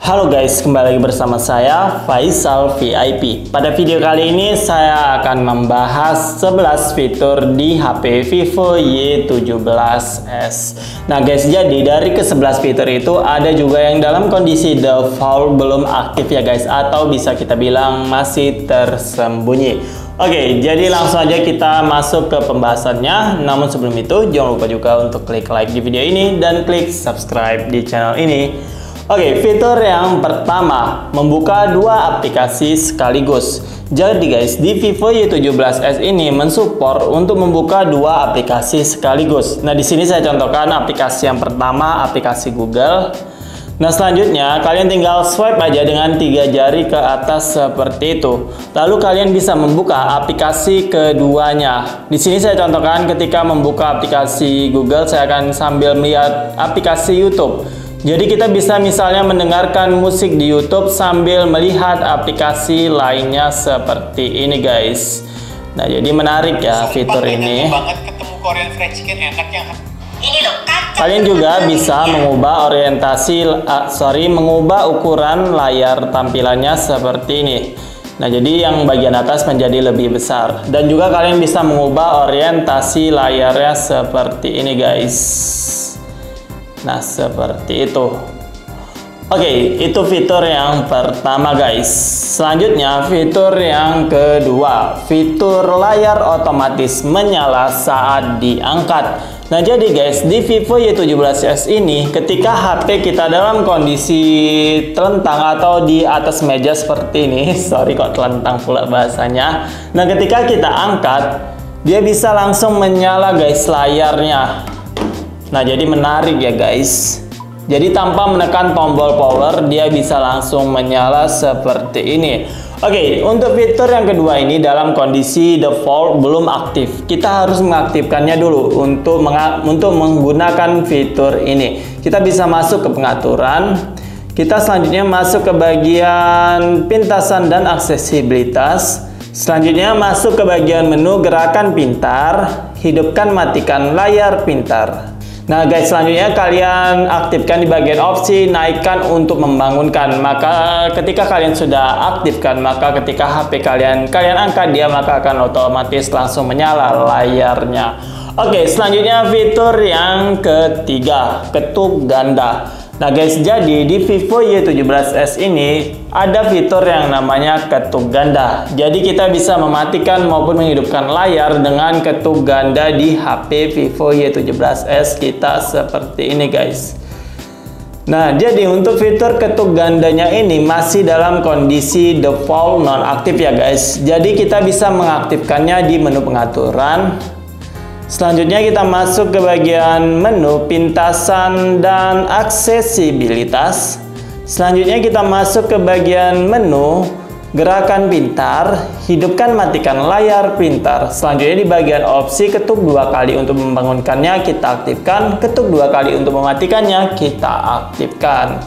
Halo guys, kembali lagi bersama saya Faisal VIP. Pada video kali ini saya akan membahas 11 fitur di HP Vivo Y17s. Nah guys, jadi dari ke-11 fitur itu ada juga yang dalam kondisi default belum aktif ya guys, atau bisa kita bilang masih tersembunyi. Oke, jadi langsung aja kita masuk ke pembahasannya. Namun sebelum itu jangan lupa juga untuk klik like di video ini dan klik subscribe di channel ini. Oke, fitur yang pertama, membuka dua aplikasi sekaligus. Jadi guys, di Vivo Y17s ini mensupport untuk membuka dua aplikasi sekaligus. Nah, di sini saya contohkan aplikasi yang pertama, aplikasi Google. Nah, selanjutnya kalian tinggal swipe aja dengan 3 jari ke atas seperti itu. Lalu kalian bisa membuka aplikasi keduanya. Di sini saya contohkan ketika membuka aplikasi Google, saya akan sambil melihat aplikasi YouTube. Jadi kita bisa misalnya mendengarkan musik di YouTube sambil melihat aplikasi lainnya seperti ini guys. Nah, jadi menarik ya fitur ini. Kalian juga bisa mengubah mengubah ukuran layar tampilannya seperti ini. Nah, jadi yang bagian atas menjadi lebih besar. Dan juga kalian bisa mengubah orientasi layarnya seperti ini guys. Nah, seperti itu. Oke, itu fitur yang pertama guys. Selanjutnya fitur yang kedua, fitur layar otomatis menyala saat diangkat. Nah, jadi guys, di Vivo Y17s ini ketika HP kita dalam kondisi telentang atau di atas meja seperti ini, sorry kok telentang pula bahasanya. Nah, ketika kita angkat, dia bisa langsung menyala guys layarnya. Nah, jadi menarik ya guys. Jadi tanpa menekan tombol power, dia bisa langsung menyala seperti ini. Oke, untuk fitur yang kedua ini dalam kondisi default belum aktif. Kita harus mengaktifkannya dulu untuk menggunakan fitur ini. Kita bisa masuk ke pengaturan. Kita selanjutnya masuk ke bagian pintasan dan aksesibilitas. Selanjutnya masuk ke bagian menu gerakan pintar, hidupkan matikan layar pintar. Nah guys, selanjutnya kalian aktifkan di bagian opsi naikkan untuk membangunkan. Maka ketika kalian sudah aktifkan, maka ketika HP kalian angkat dia, maka akan otomatis langsung menyala layarnya. Oke, selanjutnya fitur yang ketiga, ketuk ganda. Nah guys, jadi di Vivo Y17s ini ada fitur yang namanya ketuk ganda. Jadi kita bisa mematikan maupun menghidupkan layar dengan ketuk ganda di HP Vivo Y17s kita seperti ini guys. Nah, jadi untuk fitur ketuk gandanya ini masih dalam kondisi default non-aktif ya guys. Jadi kita bisa mengaktifkannya di menu pengaturan. Selanjutnya kita masuk ke bagian menu pintasan dan aksesibilitas. Selanjutnya kita masuk ke bagian menu gerakan pintar, hidupkan matikan layar pintar. Selanjutnya di bagian opsi ketuk 2 kali untuk membangunkannya kita aktifkan, ketuk 2 kali untuk mematikannya kita aktifkan.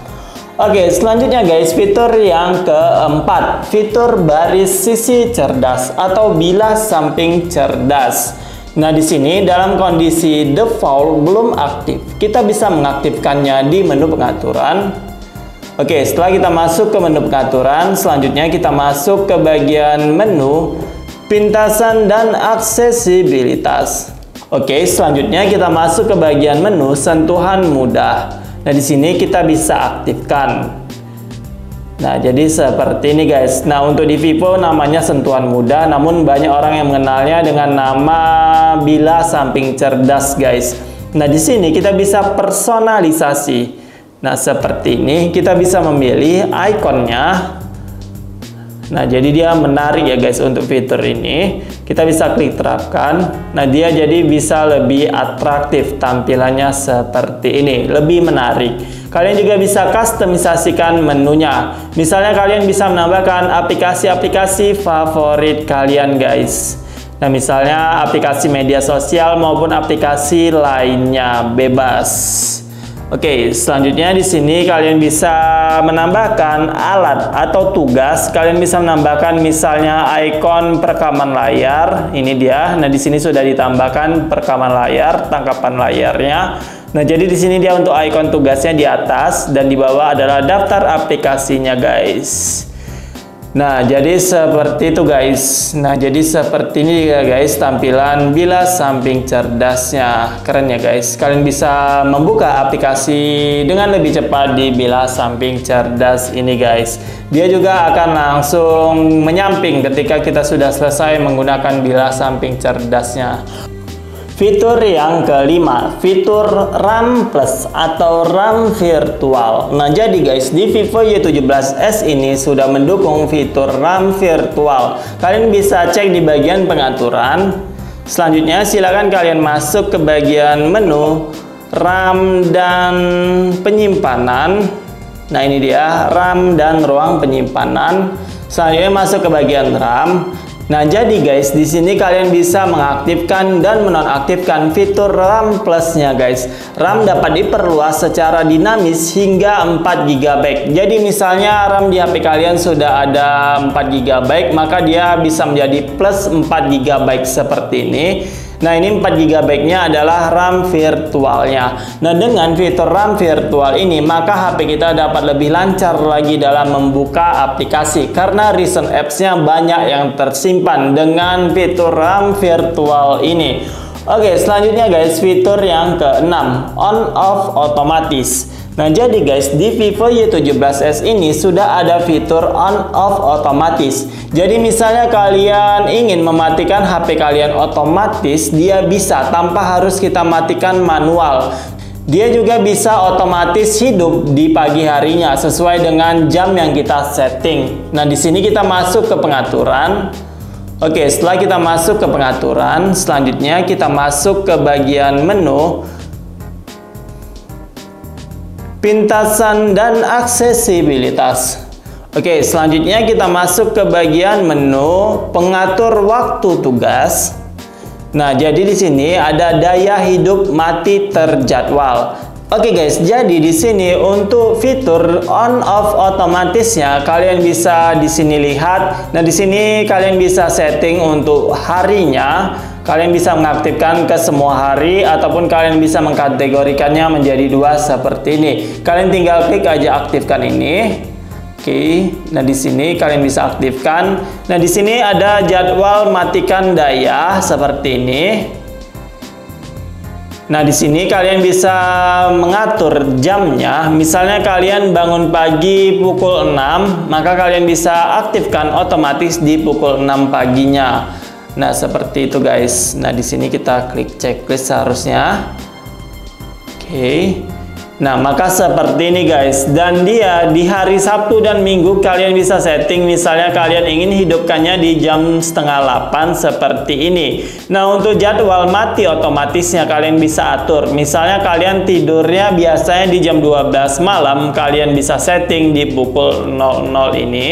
Oke, selanjutnya guys, fitur yang keempat, fitur baris sisi cerdas atau bilas samping cerdas. Nah, di sini dalam kondisi default belum aktif. Kita bisa mengaktifkannya di menu pengaturan. Oke, setelah kita masuk ke menu pengaturan, selanjutnya kita masuk ke bagian menu pintasan dan aksesibilitas. Oke, selanjutnya kita masuk ke bagian menu sentuhan mudah. Nah, di sini kita bisa aktifkan. Nah, jadi seperti ini guys. Nah, untuk di Vivo namanya sentuhan mudah, namun banyak orang yang mengenalnya dengan nama bilas samping cerdas guys. Nah, di sini kita bisa personalisasi. Nah, seperti ini kita bisa memilih ikonnya. Nah, jadi dia menarik ya guys untuk fitur ini. Kita bisa klik terapkan. Nah, dia jadi bisa lebih atraktif tampilannya seperti ini, lebih menarik. Kalian juga bisa kustomisasikan menunya. Misalnya kalian bisa menambahkan aplikasi-aplikasi favorit kalian guys. Nah, misalnya aplikasi media sosial maupun aplikasi lainnya bebas. Oke, selanjutnya di sini kalian bisa menambahkan alat atau tugas. Kalian bisa menambahkan misalnya ikon perekaman layar. Ini dia. Nah, di sini sudah ditambahkan perekaman layar, tangkapan layarnya. Nah, jadi di sini dia untuk ikon tugasnya di atas dan di bawah adalah daftar aplikasinya, guys. Nah, jadi seperti itu, guys. Nah, jadi seperti ini ya, guys, tampilan bilas samping cerdasnya. Keren ya, guys. Kalian bisa membuka aplikasi dengan lebih cepat di bilas samping cerdas ini, guys. Dia juga akan langsung menyamping ketika kita sudah selesai menggunakan bilas samping cerdasnya. Fitur yang kelima, fitur RAM Plus atau RAM virtual. Nah, jadi guys, di Vivo Y17s ini sudah mendukung fitur RAM virtual. Kalian bisa cek di bagian pengaturan. Selanjutnya, silakan kalian masuk ke bagian menu RAM dan penyimpanan. Nah, ini dia RAM dan ruang penyimpanan. Selanjutnya masuk ke bagian RAM. Nah, jadi guys, di sini kalian bisa mengaktifkan dan menonaktifkan fitur RAM Plus-nya, guys. RAM dapat diperluas secara dinamis hingga 4 GB. Jadi misalnya RAM di HP kalian sudah ada 4 GB, maka dia bisa menjadi plus 4 GB seperti ini. Nah, ini 4 GB-nya adalah RAM virtualnya. Nah, dengan fitur RAM virtual ini, maka HP kita dapat lebih lancar lagi dalam membuka aplikasi karena recent apps-nya banyak yang tersimpan dengan fitur RAM virtual ini. Oke, selanjutnya guys, fitur yang keenam, on off otomatis. Nah, jadi guys, di Vivo Y17s ini sudah ada fitur on off otomatis. Jadi misalnya kalian ingin mematikan HP kalian otomatis, dia bisa tanpa harus kita matikan manual. Dia juga bisa otomatis hidup di pagi harinya sesuai dengan jam yang kita setting. Nah, di sini kita masuk ke pengaturan. Oke, setelah kita masuk ke pengaturan, selanjutnya kita masuk ke bagian menu pintasan dan aksesibilitas. Oke, selanjutnya kita masuk ke bagian menu pengatur waktu tugas. Nah, jadi di sini ada daya hidup mati terjadwal. Oke guys, jadi di sini untuk fitur on off otomatisnya kalian bisa di sini lihat. Nah, di sini kalian bisa setting untuk harinya. Kalian bisa mengaktifkan ke semua hari ataupun kalian bisa mengkategorikannya menjadi 2 seperti ini. Kalian tinggal klik aja aktifkan ini. Oke. Nah, di sini kalian bisa aktifkan. Nah, di sini ada jadwal matikan daya seperti ini. Nah, di sini kalian bisa mengatur jamnya. Misalnya kalian bangun pagi pukul 6, maka kalian bisa aktifkan otomatis di pukul 6 paginya. Nah, seperti itu guys. Nah, di sini kita klik checklist seharusnya. Oke. Nah, maka seperti ini guys. Dan dia di hari Sabtu dan Minggu kalian bisa setting. Misalnya kalian ingin hidupkannya di jam 7:30 seperti ini. Nah, untuk jadwal mati otomatisnya kalian bisa atur. Misalnya kalian tidurnya biasanya di jam 12 malam, kalian bisa setting di pukul 00 ini.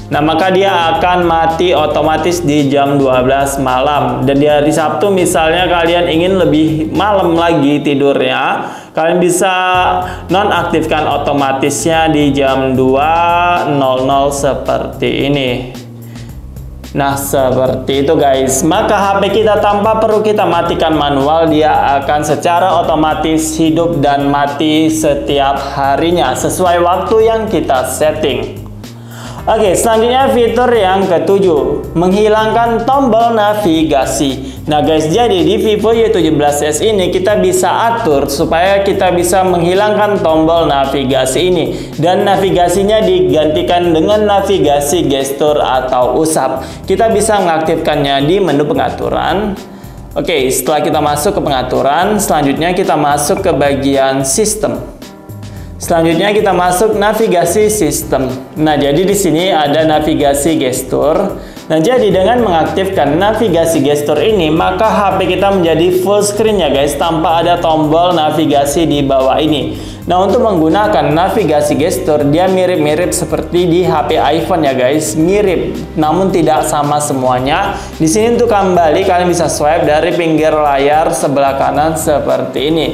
Nah, maka dia akan mati otomatis di jam 12 malam. Dan di hari Sabtu misalnya kalian ingin lebih malam lagi tidurnya, kalian bisa nonaktifkan otomatisnya di jam 2.00 seperti ini. Nah, seperti itu guys. Maka HP kita tanpa perlu kita matikan manual, dia akan secara otomatis hidup dan mati setiap harinya sesuai waktu yang kita setting. Oke, selanjutnya fitur yang ketujuh, menghilangkan tombol navigasi. Nah guys, jadi di Vivo Y17s ini kita bisa atur supaya kita bisa menghilangkan tombol navigasi ini. Dan navigasinya digantikan dengan navigasi gestur atau usap. Kita bisa mengaktifkannya di menu pengaturan. Oke, setelah kita masuk ke pengaturan, selanjutnya kita masuk ke bagian sistem. Selanjutnya kita masuk navigasi sistem. Nah, jadi di sini ada navigasi gestur. Nah, jadi dengan mengaktifkan navigasi gestur ini, maka HP kita menjadi full screen ya guys, tanpa ada tombol navigasi di bawah ini. Nah, untuk menggunakan navigasi gestur, dia mirip-mirip seperti di HP iPhone ya guys, mirip, namun tidak sama semuanya. Di sini untuk kembali kalian bisa swipe dari pinggir layar sebelah kanan seperti ini.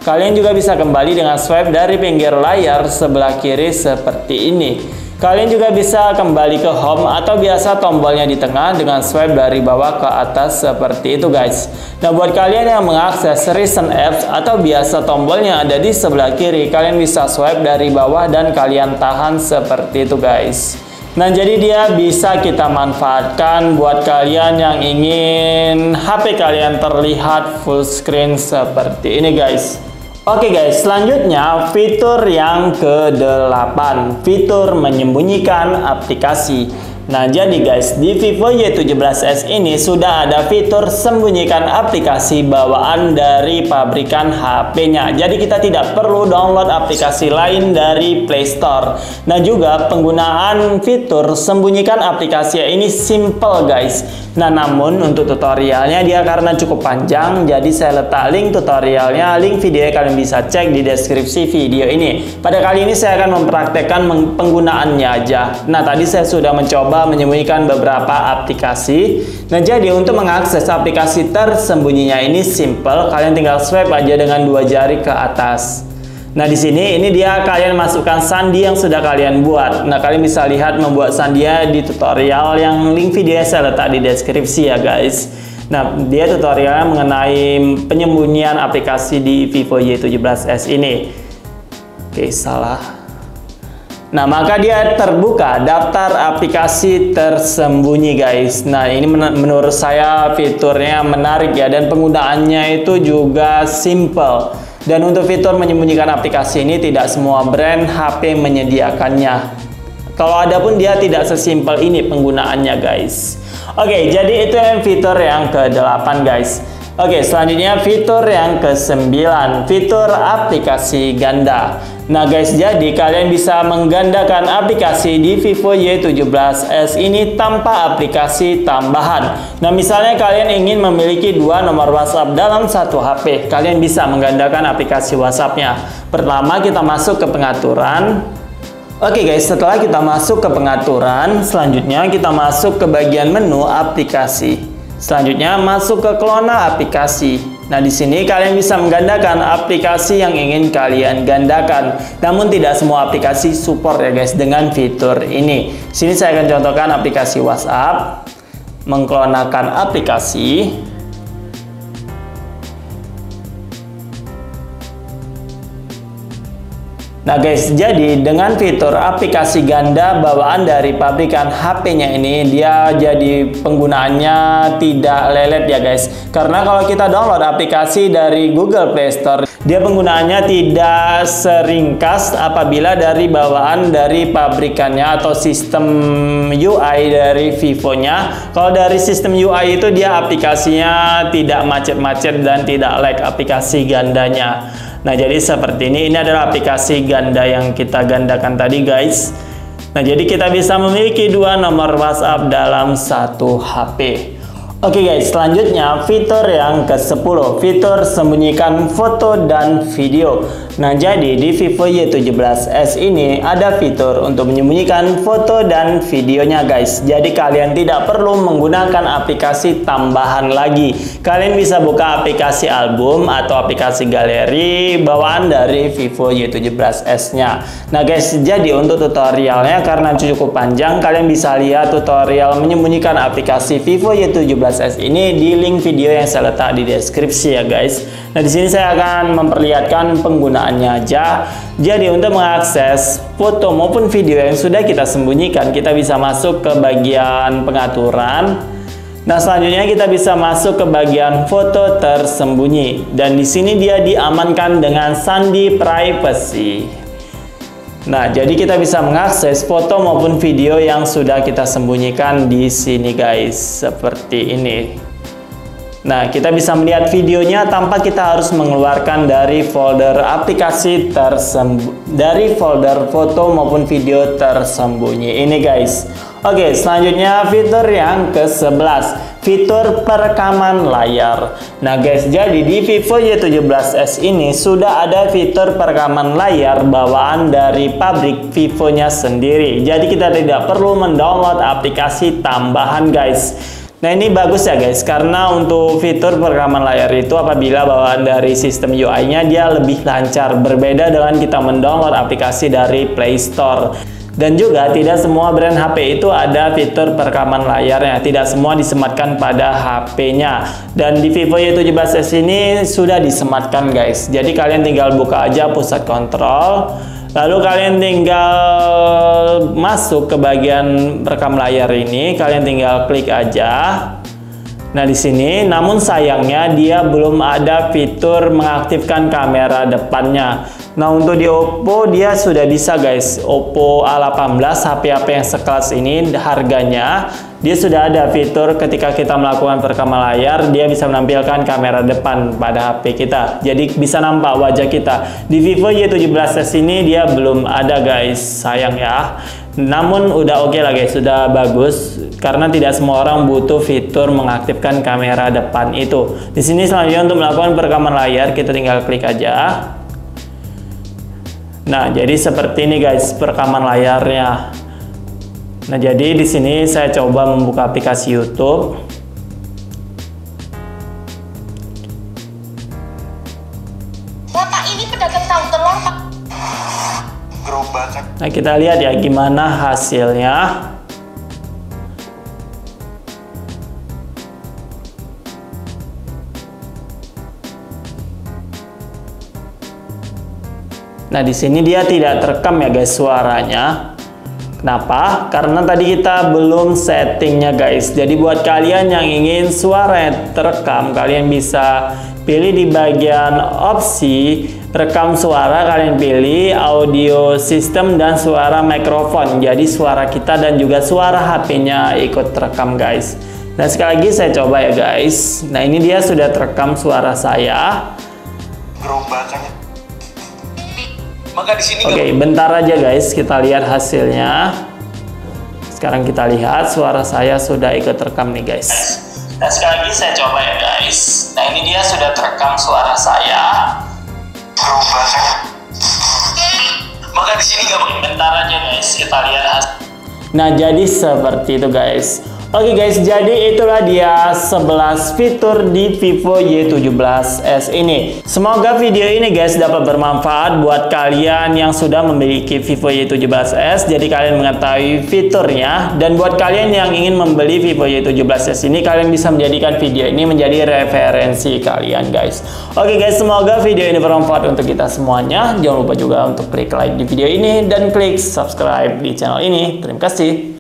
Kalian juga bisa kembali dengan swipe dari pinggir layar sebelah kiri seperti ini. Kalian juga bisa kembali ke home atau biasa tombolnya di tengah dengan swipe dari bawah ke atas seperti itu guys. Nah buat kalian yang mengakses recent apps atau biasa tombolnya ada di sebelah kiri, kalian bisa swipe dari bawah dan kalian tahan seperti itu guys. Nah jadi dia bisa kita manfaatkan buat kalian yang ingin HP kalian terlihat full screen seperti ini guys. Oke guys, selanjutnya fitur yang ke-8, fitur menyembunyikan aplikasi. Nah jadi guys, di Vivo Y17s ini sudah ada fitur sembunyikan aplikasi bawaan dari pabrikan HP-nya. Jadi kita tidak perlu download aplikasi lain dari Play Store. Nah juga penggunaan fitur sembunyikan aplikasi ini simple guys. Nah namun untuk tutorialnya dia karena cukup panjang, jadi saya letak link tutorialnya, link videonya kalian bisa cek di deskripsi video ini. Pada kali ini saya akan mempraktekkan penggunaannya aja. Nah tadi saya sudah mencoba menyembunyikan beberapa aplikasi. Nah jadi untuk mengakses aplikasi tersembunyinya ini simple, kalian tinggal swipe aja dengan 2 jari ke atas. Nah di sini ini dia kalian masukkan sandi yang sudah kalian buat. Nah kalian bisa lihat membuat sandinya di tutorial yang link videonya saya letak di deskripsi ya guys. Nah dia tutorialnya mengenai penyembunyian aplikasi di Vivo Y17s ini. Oke salah. Nah maka dia terbuka daftar aplikasi tersembunyi guys. Nah ini menurut saya fiturnya menarik ya, dan penggunaannya itu juga simple. Dan untuk fitur menyembunyikan aplikasi ini tidak semua brand HP menyediakannya. Kalau ada pun dia tidak sesimpel ini penggunaannya guys. Oke, jadi itu yang fitur yang ke-8 guys. Oke, selanjutnya fitur yang ke-9, fitur aplikasi ganda. Nah guys, jadi kalian bisa menggandakan aplikasi di Vivo Y17s ini tanpa aplikasi tambahan. Nah misalnya kalian ingin memiliki 2 nomor WhatsApp dalam satu HP, kalian bisa menggandakan aplikasi WhatsApp-nya. Pertama kita masuk ke pengaturan. Oke guys, setelah kita masuk ke pengaturan, selanjutnya kita masuk ke bagian menu aplikasi. Selanjutnya masuk ke klona aplikasi. Nah, di sini kalian bisa menggandakan aplikasi yang ingin kalian gandakan. Namun tidak semua aplikasi support ya guys dengan fitur ini. Sini saya akan contohkan aplikasi WhatsApp, mengklonakan aplikasi. Nah guys, jadi dengan fitur aplikasi ganda bawaan dari pabrikan HP-nya ini, dia jadi penggunaannya tidak lelet ya guys. Karena kalau kita download aplikasi dari Google Play Store, dia penggunaannya tidak seringkas apabila dari bawaan dari pabrikannya atau sistem UI dari Vivo-nya. Kalau dari sistem UI itu dia aplikasinya tidak macet-macet dan tidak lag aplikasi gandanya. Nah jadi seperti ini adalah aplikasi ganda yang kita gandakan tadi guys. Nah jadi kita bisa memiliki 2 nomor WhatsApp dalam satu HP. Oke guys, selanjutnya fitur yang ke-10, fitur sembunyikan foto dan video. Nah jadi di Vivo Y17s ini ada fitur untuk menyembunyikan foto dan videonya guys. Jadi kalian tidak perlu menggunakan aplikasi tambahan lagi. Kalian bisa buka aplikasi album atau aplikasi galeri bawaan dari Vivo Y17s nya. Nah guys, jadi untuk tutorialnya karena cukup panjang, kalian bisa lihat tutorial menyembunyikan aplikasi Vivo Y17s ini di link video yang saya letak di deskripsi ya guys. Nah di sini saya akan memperlihatkan penggunaannya aja. Jadi untuk mengakses foto maupun video yang sudah kita sembunyikan, kita bisa masuk ke bagian pengaturan. Nah selanjutnya kita bisa masuk ke bagian foto tersembunyi, dan di sini dia diamankan dengan sandi privacy. Nah jadi kita bisa mengakses foto maupun video yang sudah kita sembunyikan di sini guys, seperti ini. Nah, kita bisa melihat videonya tanpa kita harus mengeluarkan dari folder aplikasi dari folder foto maupun video tersembunyi ini guys. Oke, selanjutnya fitur yang ke-11, fitur perekaman layar. Nah guys, jadi di Vivo Y17s ini sudah ada fitur perekaman layar bawaan dari pabrik Vivo-nya sendiri. Jadi kita tidak perlu mendownload aplikasi tambahan guys. Nah ini bagus ya guys, karena untuk fitur perekaman layar itu apabila bawaan dari sistem UI-nya dia lebih lancar, berbeda dengan kita mendownload aplikasi dari Play Store. Dan juga tidak semua brand HP itu ada fitur perekaman layarnya, tidak semua disematkan pada HP-nya. Dan di Vivo Y17s ini sudah disematkan guys. Jadi kalian tinggal buka aja pusat kontrol, lalu kalian tinggal masuk ke bagian rekam layar ini, kalian tinggal klik aja. Nah di sini, namun sayangnya dia belum ada fitur mengaktifkan kamera depannya. Nah untuk di Oppo dia sudah bisa guys. Oppo A18 HP-HP yang sekelas ini harganya dia sudah ada fitur ketika kita melakukan perekaman layar, dia bisa menampilkan kamera depan pada HP kita. Jadi bisa nampak wajah kita. Di Vivo Y17s ini dia belum ada guys, sayang ya. Namun udah oke lah guys, sudah bagus karena tidak semua orang butuh fitur mengaktifkan kamera depan itu. Di sini selanjutnya untuk melakukan perekaman layar kita tinggal klik aja. Nah, jadi seperti ini guys perekaman layarnya. Nah, jadi di sini saya coba membuka aplikasi YouTube. Bapak ini pedagang tahu telur, Pak. Gerobakan. Nah, kita lihat ya gimana hasilnya. Nah, di sini dia tidak terekam ya guys suaranya. Kenapa? Karena tadi kita belum settingnya guys. Jadi buat kalian yang ingin suara terekam, kalian bisa pilih di bagian opsi rekam suara, kalian pilih audio system dan suara mikrofon. Jadi suara kita dan juga suara HP-nya ikut terekam guys. Nah sekali lagi saya coba ya guys. Nah ini dia sudah terekam suara saya. Gerobakannya. Maka di sini Oke, bentar aja guys, kita lihat hasilnya. Sekarang kita lihat suara saya sudah ikut terekam nih guys. Nah sekali lagi saya coba ya guys. Nah ini dia sudah terekam suara saya. gerobakannya. Maka di sini Bentar aja guys, kita lihat hasil. Nah jadi seperti itu guys. Oke guys, jadi itulah dia 11 fitur di Vivo Y17s ini. Semoga video ini guys dapat bermanfaat buat kalian yang sudah memiliki Vivo Y17s. Jadi kalian mengetahui fiturnya. Dan buat kalian yang ingin membeli Vivo Y17s ini, kalian bisa menjadikan video ini menjadi referensi kalian guys. Oke guys, semoga video ini bermanfaat untuk kita semuanya. Jangan lupa juga untuk klik like di video ini dan klik subscribe di channel ini. Terima kasih.